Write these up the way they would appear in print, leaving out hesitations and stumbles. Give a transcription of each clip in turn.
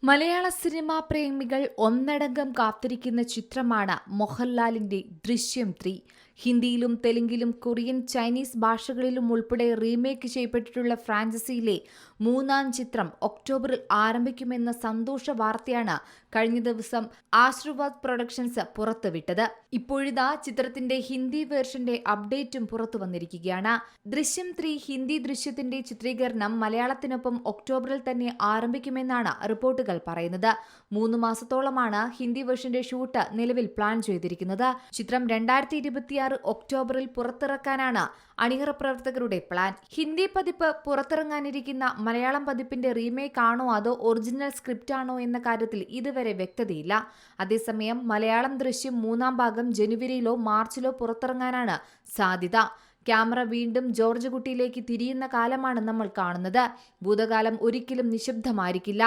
മലയാള cinema പ്രേമികൾ ഒന്നടങ്കം കാത്തിരിക്കുന്ന ചിത്രമാണ് മോഹൻലാലിന്റെ ദൃശ്യം 3. ഹിന്ദിയിലും തെലുങ്കിലും കൊറിയൻ ചൈനീസ് ഭാഷകളിലും ഉൾപ്പെടെ റീമേക്ക് ചെയ്യപ്പെട്ടിട്ടുള്ള ഫ്രാഞ്ചൈസിയിലെ മൂന്നാം ചിത്രം ഒക്ടോബറിൽ ആരംഭിക്കുമെന്ന സന്തോഷ വാർത്തയാണ് കഴിഞ്ഞ ദിവസം ആശീർവാദ് പ്രൊഡക്ഷൻസ് പുറത്തുവിട്ടത്. ഇപ്പോഴിതാ ചിത്രത്തിന്റെ ഹിന്ദി വേർഷന്റെ അപ്ഡേറ്റും പുറത്തു വന്നിരിക്കുകയാണ്. ദൃശ്യം 3 ഹിന്ദി ദൃശ്യത്തിന്റെ ചിത്രീകരണം മലയാളത്തിനൊപ്പം ഒക്ടോബറിൽ തന്നെ ആരംഭിക്കുമെന്നാണ് റിപ്പോർട്ടുകൾ പറയുന്നത്. 3 മാസത്തോളമാണ് ഹിന്ദി വേർഷന്റെ ഷൂട്ട് നിലവിൽ പ്ലാൻ ചെയ്തിരിക്കുന്നത്. ചിത്രം 2026 ഒക്ടോബറിൽ പുറത്തിറക്കാനാണ് അണിയറ പ്രവർത്തകരുടെ പ്ലാൻ. ഹിന്ദി പതിപ്പ് പുറത്തിറങ്ങാനിരിക്കുന്ന മലയാളം പതിപ്പിന്റെ റീമേക്ക് ആണോ അതോ ഒറിജിനൽ സ്ക്രിപ്റ്റ് ആണോ എന്ന കാര്യത്തിൽ ഇതുവരെ വ്യക്തതയില്ല. അതേസമയം മലയാളം ദൃശ്യം 3ാം ഭാഗം ജനുവരിയിലോ മാർച്ചിലോ പുറത്തിറങ്ങാനാണ് സാധ്യത. ക്യാമറ വീണ്ടും ജോർജ് കുട്ടിയിലേക്ക് തിരിയുന്ന കാലമാണ് നമ്മൾ കാണുന്നത്. ഭൂതകാലം ഒരിക്കലും നിശബ്ദമായിരിക്കില്ല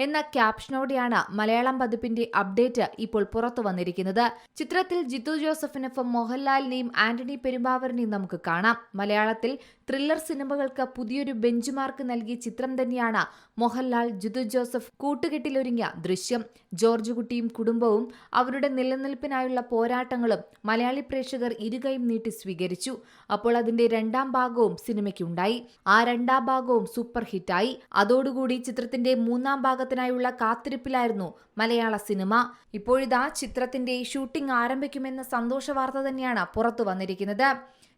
എന്ന ക്യാപ്ഷനോടെയാണ് മലയാളം പതിപ്പിന്റെ അപ്ഡേറ്റ് ഇപ്പോൾ പുറത്തു വന്നിരിക്കുന്നത്. ചിത്രത്തിൽ ജിത്തു ജോസഫിനൊപ്പം മോഹൻലാലിനെയും ആന്റണി പെരുമ്പാവൂരിനെയും നമുക്ക് കാണാം. മലയാളത്തിൽ ത്രില്ലർ സിനിമകൾക്ക് പുതിയൊരു ബെഞ്ച് മാർക്ക് നൽകിയ ചിത്രം തന്നെയാണ് മോഹൻലാൽ ജിത്തു ജോസഫ് കൂട്ടുകെട്ടിലൊരുങ്ങിയ ദൃശ്യം. ജോർജ് കുട്ടിയും കുടുംബവും അവരുടെ നിലനിൽപ്പിനായുള്ള പോരാട്ടങ്ങളും മലയാളി പ്രേക്ഷകർ ഇരുകൈയും നീട്ടി സ്വീകരിച്ചു. അപ്പോൾ അതിന്റെ 2ാം ഭാഗവും സിനിമയ്ക്കുണ്ടായി. ആ 2ാം ഭാഗവും സൂപ്പർ ഹിറ്റായി. അതോടുകൂടി ചിത്രത്തിന്റെ 3ാം ഭാഗത്തിനായുള്ള കാത്തിരിപ്പിലായിരുന്നു മലയാള സിനിമ. ഇപ്പോഴിതാ ചിത്രത്തിന്റെ ഷൂട്ടിംഗ് ആരംഭിക്കുമെന്ന സന്തോഷ വാർത്ത തന്നെയാണ് പുറത്തു വന്നിരിക്കുന്നത്.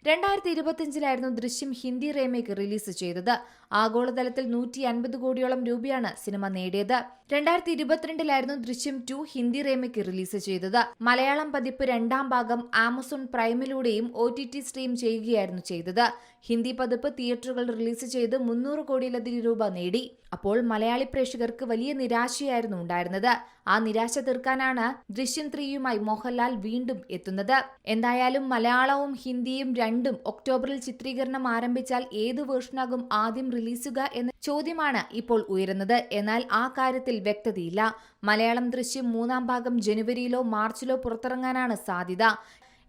2025 ദൃശ്യം ഹിന്ദി റീമേക്ക് റിലീസ് ചെയ്തത്. ആഗോളതലത്തിൽ 150 കോടിയോളം രൂപയാണ് സിനിമ നേടിയത്. 2022 ദൃശ്യം 2 ഹിന്ദി റീമേക്ക് റിലീസ് ചെയ്തത്. മലയാളം പതിപ്പ് 2ാം ഭാഗം ആമസോൺ പ്രൈമിലൂടെയും OTT സ്ട്രീം ചെയ്യുകയായിരുന്നു ചെയ്തത്. ഹിന്ദി പതിപ്പ് തിയേറ്ററുകൾ റിലീസ് ചെയ്ത് 300 കോടിയിലധികം രൂപ നേടി. അപ്പോൾ മലയാളി പ്രേക്ഷകർക്ക് വലിയ നിരാശയായിരുന്നു ഉണ്ടായിരുന്നത്. ആ നിരാശ തീർക്കാനാണ് ദൃശ്യം 3യുമായി മോഹൻലാൽ വീണ്ടും എത്തുന്നത്. എന്തായാലും മലയാളവും ഹിന്ദിയും രണ്ടും ഒക്ടോബറിൽ ചിത്രീകരണം ആരംഭിച്ചാൽ ഏത് വേർഷനാകും ആദ്യം റിലീസുക എന്ന ചോദ്യമാണ് ഇപ്പോൾ ഉയരുന്നത്. എന്നാൽ ആ കാര്യത്തിൽ വ്യക്തതയില്ല. മലയാളം ദൃശ്യം 3ാം ഭാഗം ജനുവരിയിലോ മാർച്ചിലോ പുറത്തിറങ്ങാനാണ് സാധ്യത.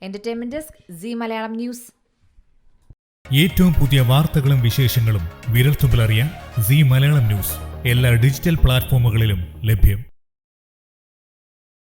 Entertainment desk, C Malayalam news. ഏറ്റവും പുതിയ വാർത്തകളും വിശേഷങ്ങളും വിരൽത്തുമ്പിലറിയാൻ സി മലയാളം ന്യൂസ് എല്ലാ ഡിജിറ്റൽ പ്ലാറ്റ്ഫോമുകളിലും ലഭ്യം.